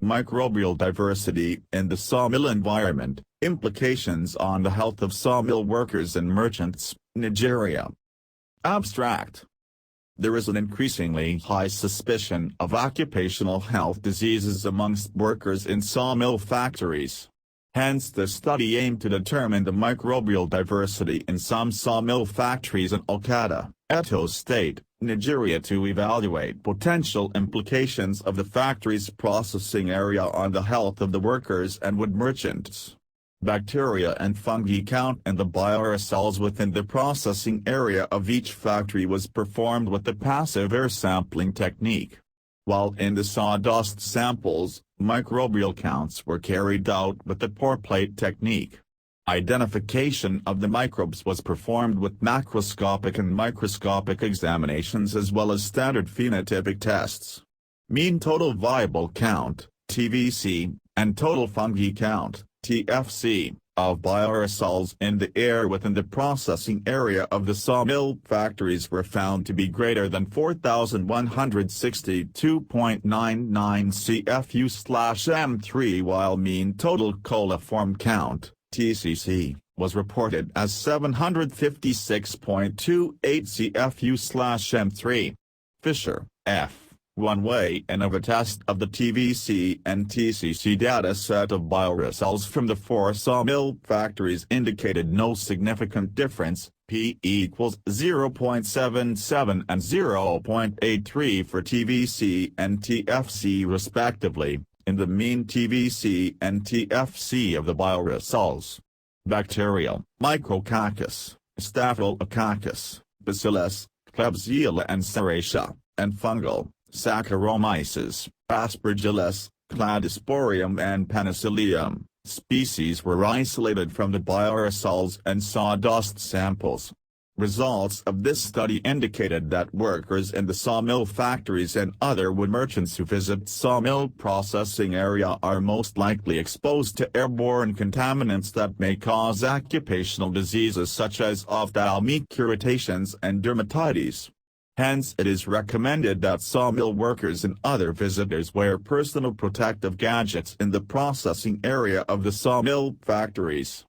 Microbial diversity in the sawmill environment, implications on the health of sawmill workers and merchants, Nigeria. Abstract. There is an increasingly high suspicion of occupational health diseases amongst workers in sawmill factories. Hence the study aimed to determine the microbial diversity in some sawmill factories in Okada, Edo State, Nigeria to evaluate potential implications of the factory's processing area on the health of the workers and wood merchants. Bacteria and fungi count in the bioaerosols within the processing area of each factory was performed with the passive air sampling technique. While in the sawdust samples, microbial counts were carried out with the pour plate technique. Identification of the microbes was performed with macroscopic and microscopic examinations as well as standard phenotypic tests. Mean total viable count, TVC, and total fungi count, TFC, of bioaerosols in the air within the processing area of the sawmill factories were found to be greater than 4,162.99 CFU/M3 while mean total coliform count, TCC, was reported as 756.28 CFU/M3. Fisher, F. One way and of a test of the TVC and TCC data set of bioaerosols from the 4 sawmill factories indicated no significant difference, P equals 0.77 and 0.83 for TVC and TFC respectively, in the mean TVC and TFC of the bioaerosols. Bacterial, Micrococcus, Staphylococcus, Bacillus, Klebsiella and Serratia, and fungal, Saccharomyces, Aspergillus, Cladosporium and Penicillium, species were isolated from the bioaerosols and sawdust samples. Results of this study indicated that workers in the sawmill factories and other wood merchants who visit sawmill processing area are most likely exposed to airborne contaminants that may cause occupational diseases such as ophthalmic irritations and dermatitis. Hence it is recommended that sawmill workers and other visitors wear personal protective gadgets in the processing area of the sawmill factories.